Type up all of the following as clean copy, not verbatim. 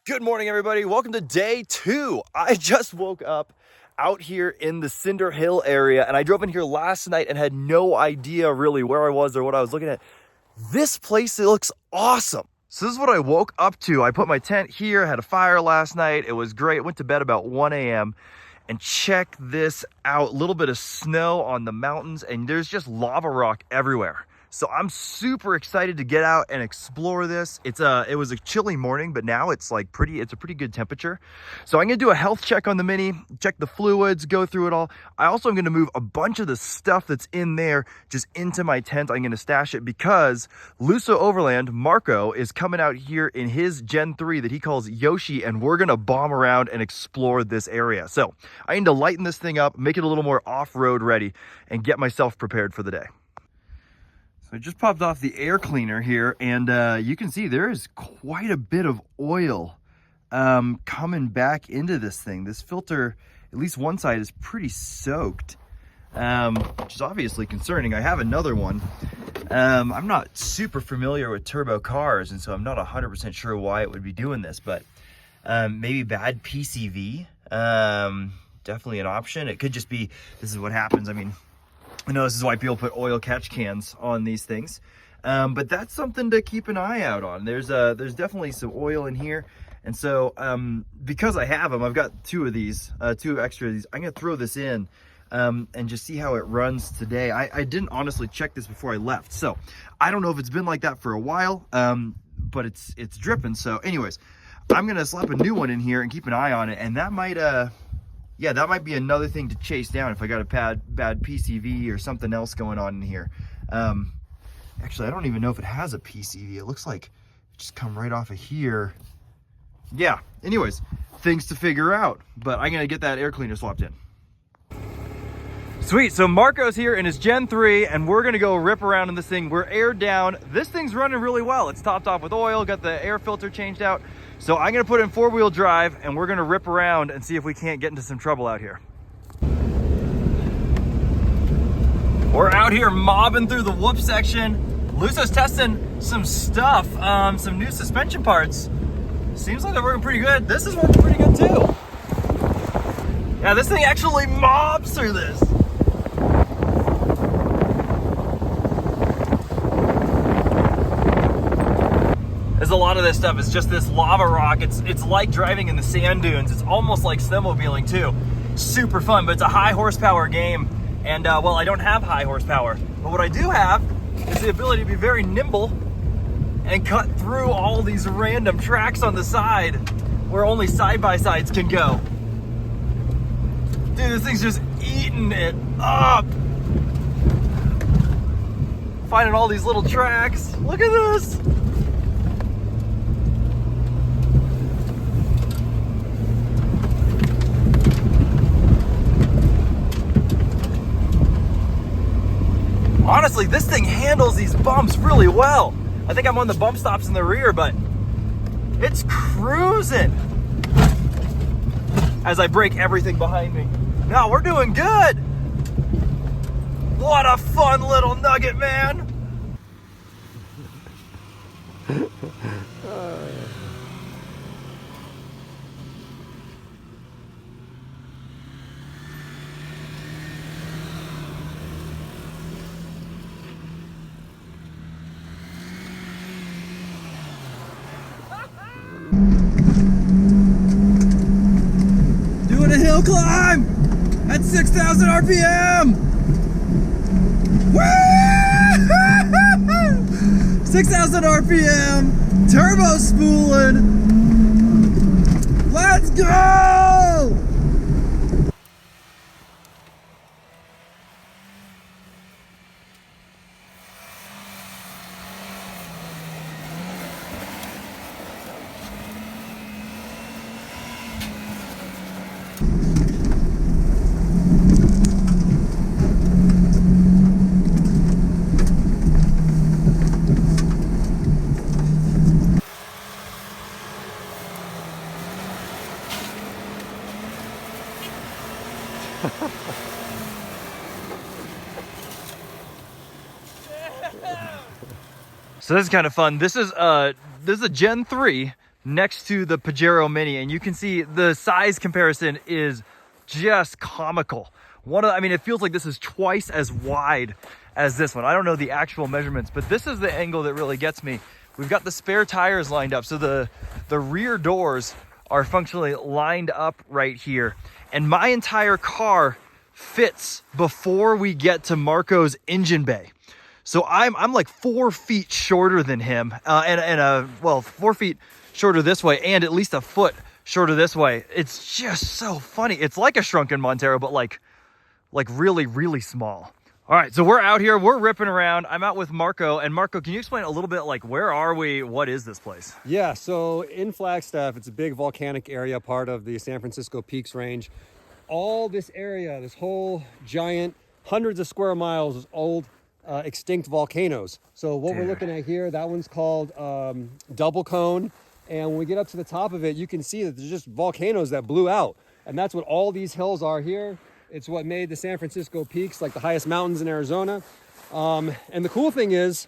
Good morning, everybody. Welcome to day 2. I just woke up out here in the Cinder Hill area, and I drove in here last night and had no idea really where I was or what I was looking at. This place, it looks awesome. So this is what I woke up to. I put my tent here, had a fire last night. It was great. Went to bed about 1 a.m. And check this out. A little bit of snow on the mountains, and there's just lava rock everywhere. So I'm super excited to get out and explore this. It was a chilly morning, but now it's like it's a pretty good temperature. So I'm gonna do a health check on the Mini, check the fluids, go through it all. I also am gonna move a bunch of the stuff that's in there just into my tent. I'm gonna stash it because Lusooverland, Marco, is coming out here in his Gen 3 that he calls Yoshi, and we're gonna bomb around and explore this area. So I need to lighten this thing up, make it a little more off-road ready, and get myself prepared for the day. So I just popped off the air cleaner here, and you can see there is quite a bit of oil coming back into this thing. This filter, at least one side, is pretty soaked, which is obviously concerning. I have another one. I'm not super familiar with turbo cars, and so I'm not 100% sure why it would be doing this, but maybe bad PCV, definitely an option. It could just be, this is what happens. I mean, I know this is why people put oil catch cans on these things, but that's something to keep an eye out on. There's definitely some oil in here, and so because I have them, I've got two extra of these. I'm gonna throw this in and just see how it runs today. I didn't honestly check this before I left, so I don't know if it's been like that for a while, but it's dripping. So anyways, I'm gonna slap a new one in here and keep an eye on it, and that might yeah, that might be another thing to chase down if I got a bad PCV or something else going on in here. Actually, I don't even know if it has a PCV. It looks like it just come right off of here. Yeah, anyways, things to figure out, but I'm gonna get that air cleaner swapped in. Sweet, so Marco's here in his Gen 3, and we're gonna go rip around in this thing. We're aired down. This thing's running really well. It's topped off with oil, got the air filter changed out. So I'm gonna put in 4-wheel drive, and we're gonna rip around and see if we can't get into some trouble out here. We're out here mobbing through the whoop section. Luso's testing some stuff, some new suspension parts. Seems like they're working pretty good. This is working pretty good too. Yeah, this thing actually mobs through this. There's a lot of this stuff is just this lava rock. It's like driving in the sand dunes. It's almost like snowmobiling too. Super fun, but it's a high horsepower game. And well, I don't have high horsepower, but what I do have is the ability to be very nimble and cut through all these random tracks on the side where only side-by-sides can go. Dude, this thing's just eating it up. Finding all these little tracks. Look at this. Honestly, this thing handles these bumps really well. I think I'm on the bump stops in the rear, but it's cruising as I break everything behind me. No, we're doing good. What a fun little nugget, man. Doing a hill climb at 6,000 RPM. Woo! 6,000 RPM, turbo spooling. Let's go! So this is kind of fun. This is a Gen 3 next to the Pajero Mini, and you can see the size comparison is just comical. I mean, it feels like this is twice as wide as this one. I don't know the actual measurements, but this is the angle that really gets me. We've got the spare tires lined up, so the rear doors are functionally lined up right here, and my entire car fits before we get to Marco's engine bay. So I'm like 4 feet shorter than him, well, 4 feet shorter this way, and at least a foot shorter this way. It's just so funny. It's like a shrunken Montero, but like really, really small. All right, so we're out here, we're ripping around. I'm out with Marco, and Marco, can you explain a little bit, like, where are we? What is this place? Yeah, so in Flagstaff, it's a big volcanic area, part of the San Francisco Peaks range. All this area, this whole giant, hundreds of square miles is old, extinct volcanoes. So what we're looking at here, that one's called Double Cone. And when we get up to the top of it, you can see that there's just volcanoes that blew out. And that's what all these hills are here. It's what made the San Francisco Peaks like the highest mountains in Arizona. And the cool thing is,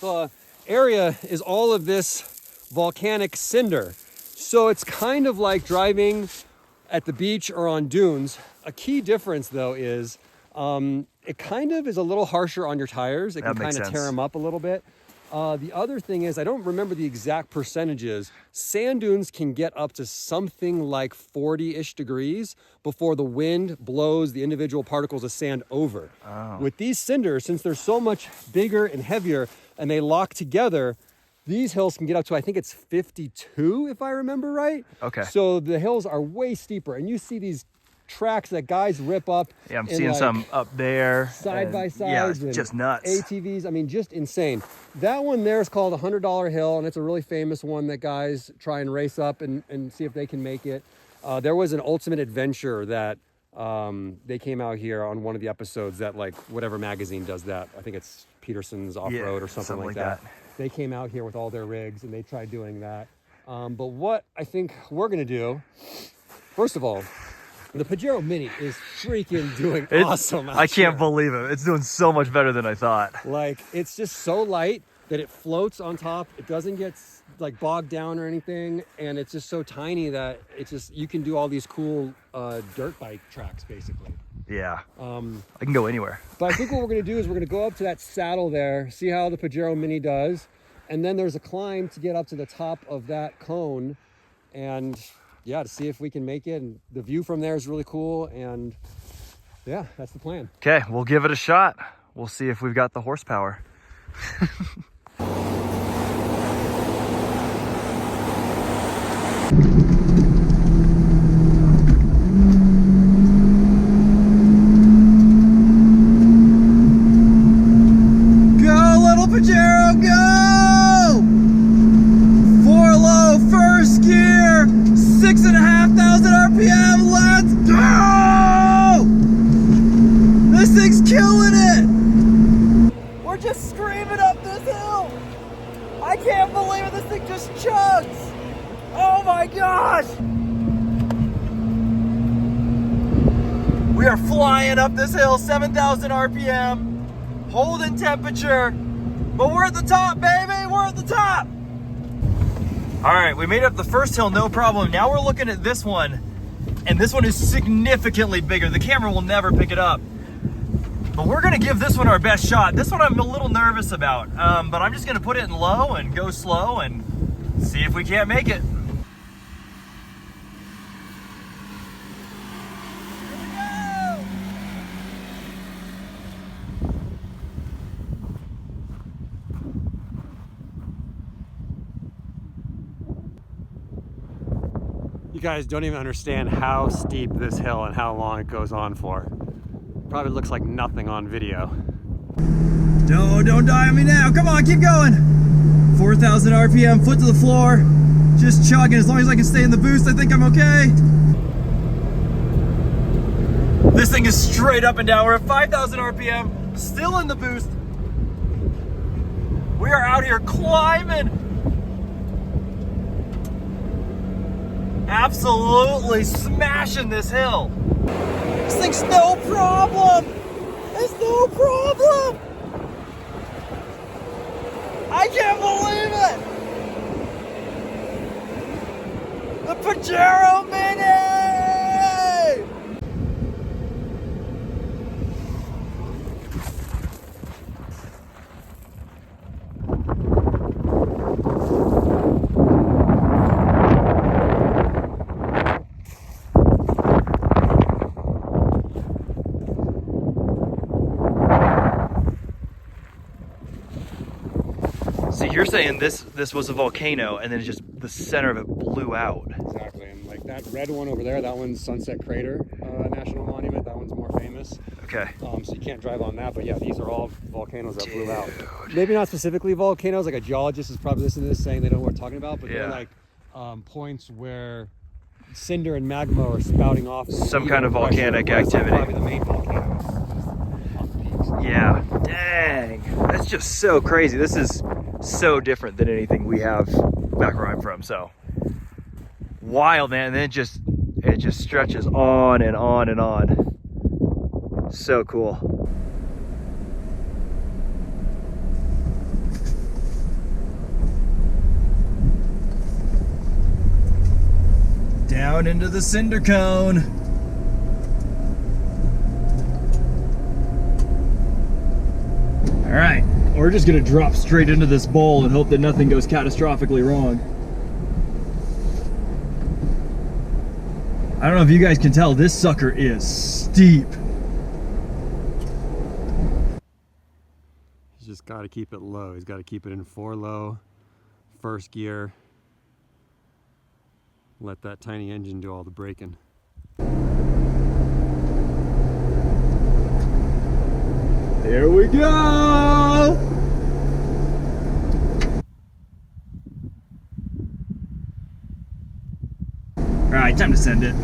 the area is all of this volcanic cinder. So it's kind of like driving at the beach or on dunes. A key difference though is it kind of is a little harsher on your tires. It can kind of tear them up a little bit. The other thing is, I don't remember the exact percentages. Sand dunes can get up to something like 40-ish degrees before the wind blows the individual particles of sand over. Oh. With these cinders, since they're so much bigger and heavier and they lock together, these hills can get up to, I think it's 52, if I remember right. Okay. So the hills are way steeper, and you see these tracks that guys rip up. Yeah, I'm seeing like some up there. Side by side. Yeah, it's just nuts. ATVs, I mean, just insane. That one there is called $100 Hill, and it's a really famous one that guys try and race up and see if they can make it. There was an Ultimate Adventure that they came out here on one of the episodes that, like, whatever magazine does that. I think it's Peterson's Off-Road or something like that. They came out here with all their rigs, and they tried doing that. But what I think we're going to do, first of all, the Pajero Mini is freaking doing awesome. I can't believe it. It's doing so much better than I thought. Like, it's just so light that it floats on top. It doesn't get like bogged down or anything. And it's just so tiny that it's just, you can do all these cool dirt bike tracks basically. Yeah. I can go anywhere. But I think what we're going to do is we're going to go up to that saddle there, see how the Pajero Mini does. And then there's a climb to get up to the top of that cone. And yeah, to see if we can make it. And the view from there is really cool. And yeah, that's the plan. Okay, we'll give it a shot. We'll see if we've got the horsepower. Go, little Pajero, go! 4 low, first gear. 6,500 RPM, let's go! This thing's killing it! We're just screaming up this hill! I can't believe it, this thing just chugs! Oh my gosh! We are flying up this hill, 7,000 RPM, holding temperature, but we're at the top, baby, we're at the top! All right, we made it up the first hill, no problem. Now we're looking at this one, and this one is significantly bigger. The camera will never pick it up. But we're gonna give this one our best shot. This one I'm a little nervous about, but I'm just gonna put it in low and go slow and see if we can't make it. You guys don't even understand how steep this hill and how long it goes on for. Probably looks like nothing on video. No, don't die on me now. Come on, keep going. 4,000 RPM, foot to the floor. Just chugging. As long as I can stay in the boost, I think I'm okay. This thing is straight up and down. We're at 5,000 RPM, still in the boost. We are out here climbing. Absolutely smashing this hill. This thing's no problem. It's no problem. I can't believe it. Pajero Mini! So you're saying this was a volcano and then just the center of it blew out. Exactly, and like that red one over there, that one's Sunset Crater National Monument. That one's more famous. Okay. So you can't drive on that, but yeah, these are all volcanoes that blew out. Maybe not specifically volcanoes, like a geologist is probably listening to this saying they don't know what we're talking about, but they're like points where cinder and magma are spouting off. Some kind of volcanic activity. Probably the main volcano. Yeah, dang, that's just so crazy. This is so different than anything we have back where I'm from. So wild, man. And then it just stretches on and on and on. So cool. Down into the cinder cone. All right, we're just gonna drop straight into this bowl and hope that nothing goes catastrophically wrong. I don't know if you guys can tell, this sucker is steep. He's just gotta keep it low. He's gotta keep it in 4 low, first gear. Let that tiny engine do all the braking. There we go! All right, time to send it.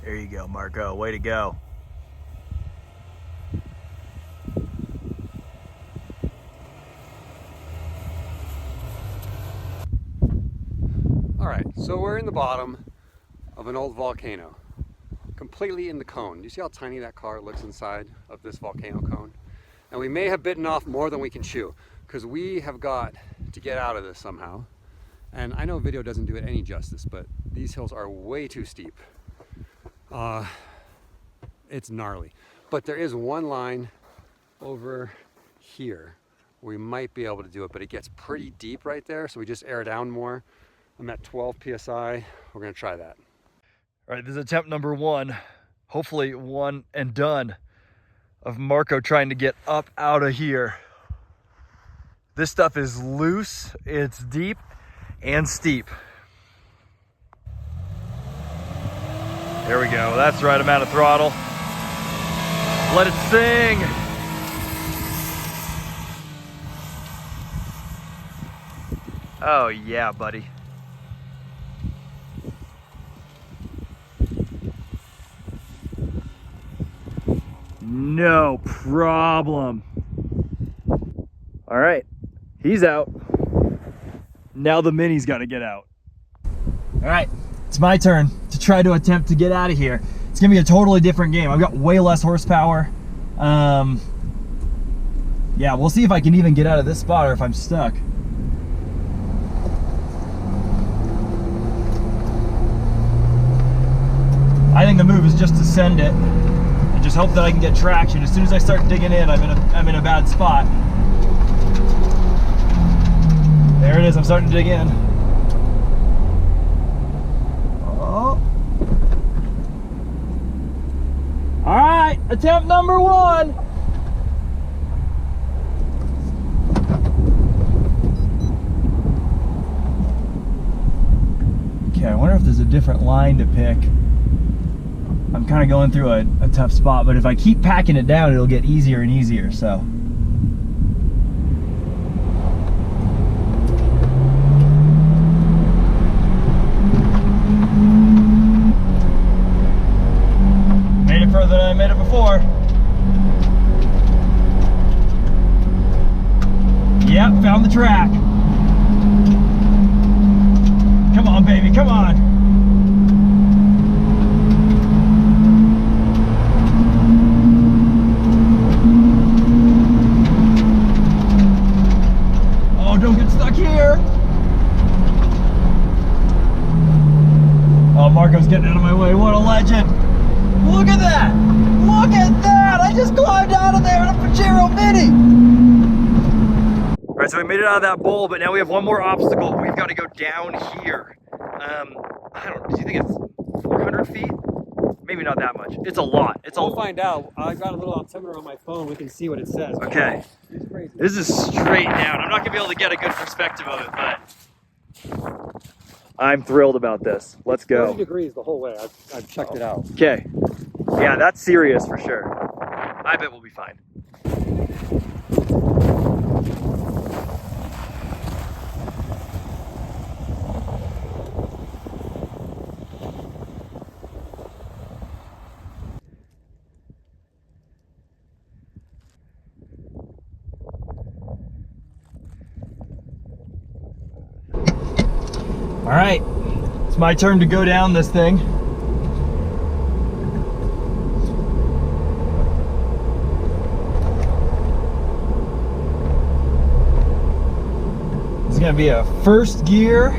There you go, Marco. Way to go. All right, so we're in the bottom of an old volcano, completely in the cone. You see how tiny that car looks inside of this volcano cone? And we may have bitten off more than we can chew, because we have got to get out of this somehow. And I know video doesn't do it any justice, but these hills are way too steep. It's gnarly, but there is one line over here we might be able to do it, but it gets pretty deep right there, so we just air down more. I'm at 12 psi. We're gonna try that. All right, this is attempt number 1, hopefully one and done, of Marco trying to get up out of here. This stuff is loose, it's deep and steep. There we go, that's the right amount of throttle. Let it sing. Oh yeah, buddy. No problem. All right, he's out. Now the Mini's gotta get out. All right, it's my turn to try to attempt to get out of here. It's gonna be a totally different game. I've got way less horsepower. Yeah, we'll see if I can even get out of this spot or if I'm stuck. I think the move is just to send it and just hope that I can get traction. As soon as I start digging in, I'm in a bad spot. There it is, I'm starting to dig in. Oh. All right, attempt number 1. Okay, I wonder if there's a different line to pick. I'm kind of going through a tough spot, but if I keep packing it down, it'll get easier and easier, so. Made it further than I made it before. Yep, found the track. Come on, baby, come on. Oh, don't get stuck here. Oh, Marco's getting out of my way. What a legend. Look at that. Look at that. I just climbed out of there in a Pajero Mini. All right, so we made it out of that bowl, but now we have one more obstacle. We've got to go down here. I don't know, do you think it's 400 feet? Maybe not that much. It's a lot. We'll find out. I got a little altimeter on my phone. We can see what it says. Okay. It's crazy. This is straight down. I'm not gonna be able to get a good perspective of it, but I'm thrilled about this. Let's go. 30 degrees the whole way. I've checked it out. Okay. Yeah, that's serious for sure. I bet we'll be fine. All right, it's my turn to go down this thing. This is gonna be a first gear,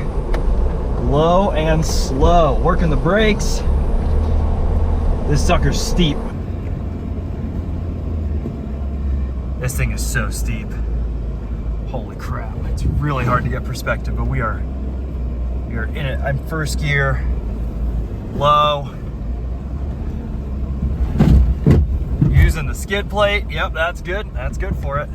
low and slow. Working the brakes. This sucker's steep. This thing is so steep. Holy crap, it's really hard to get perspective, but we are in it. I'm first gear, low. Using the skid plate. Yep, that's good. That's good for it.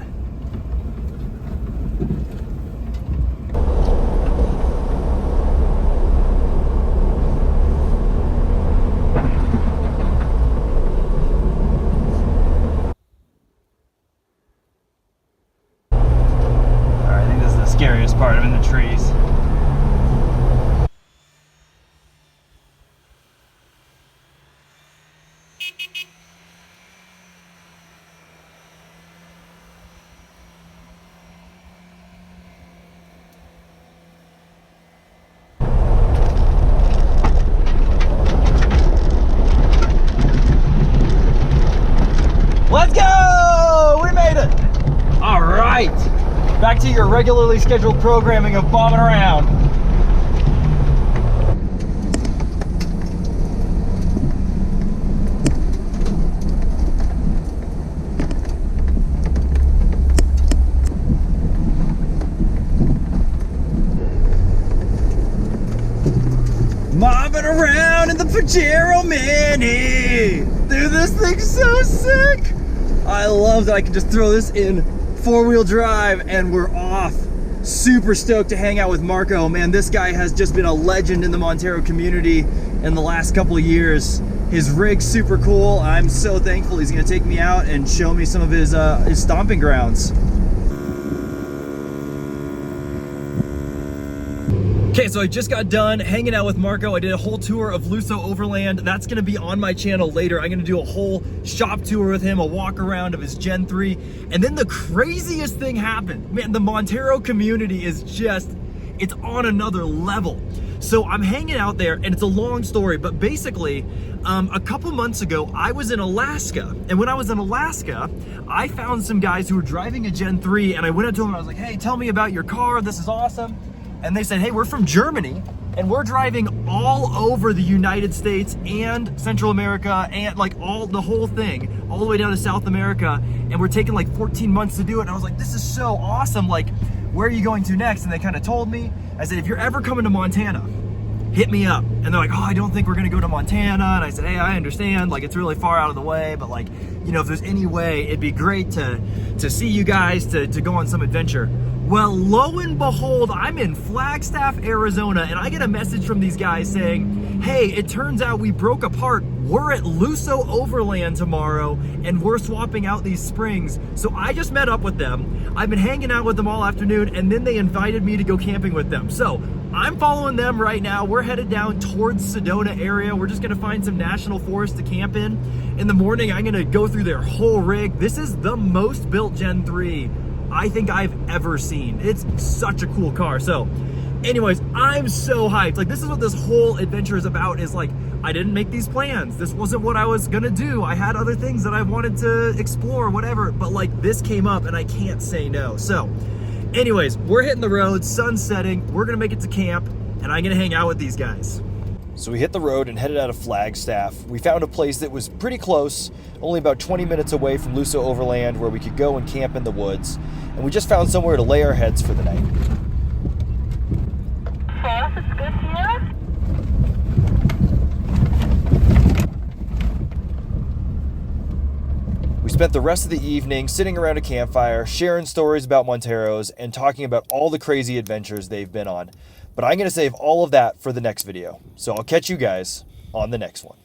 All right, I think this is the scariest part. I'm in the trees. Let's go! We made it! All right, back to your regularly scheduled programming of bombing around. Mobbing around in the Pajero Mini! Dude, this thing's so sick! I love that I can just throw this in four-wheel drive and we're off. Super stoked to hang out with Marco. Man, this guy has just been a legend in the Montero community in the last couple of years. His rig's super cool. I'm so thankful he's gonna take me out and show me some of his stomping grounds. Okay, so I just got done hanging out with Marco. I did a whole tour of Lusooverland. That's gonna be on my channel later. I'm gonna do a whole shop tour with him, a walk around of his Gen 3. And then the craziest thing happened. Man, the Montero community is just, it's on another level. So I'm hanging out there, and it's a long story, but basically, a couple months ago, I was in Alaska. And when I was in Alaska, I found some guys who were driving a Gen 3, and I went up to them and I was like, hey, tell me about your car, this is awesome. And they said, hey, we're from Germany, and we're driving all over the United States and Central America, and like the whole thing, all the way down to South America, and we're taking like 14 months to do it. And I was like, this is so awesome. Like, where are you going to next? And they kind of told me. I said, if you're ever coming to Montana, hit me up. And they're like, oh, I don't think we're gonna go to Montana. And I said, hey, I understand, like it's really far out of the way, but like, you know, if there's any way, it'd be great to see you guys, to go on some adventure. Well, lo and behold, I'm in Flagstaff, Arizona, and I get a message from these guys saying, hey, it turns out we broke apart. We're at Lusooverland tomorrow, and we're swapping out these springs. So I just met up with them. I've been hanging out with them all afternoon, and then they invited me to go camping with them. So I'm following them right now. We're headed down towards Sedona area. We're just gonna find some national forest to camp in. In the morning, I'm gonna go through their whole rig. This is the most built Gen 3 I think I've ever seen. It's such a cool car. So anyways, I'm so hyped. Like, this is what this whole adventure is about, is like, I didn't make these plans. This wasn't what I was gonna do. I had other things that I wanted to explore, whatever, but like this came up and I can't say no. So anyways, we're hitting the road, sun's setting, we're gonna make it to camp, and I'm gonna hang out with these guys. So we hit the road and headed out of Flagstaff. We found a place that was pretty close, only about 20 minutes away from Lusooverland, where we could go and camp in the woods. And we just found somewhere to lay our heads for the night. It's good here. We spent the rest of the evening sitting around a campfire, sharing stories about Monteros and talking about all the crazy adventures they've been on. But I'm going to save all of that for the next video. So I'll catch you guys on the next one.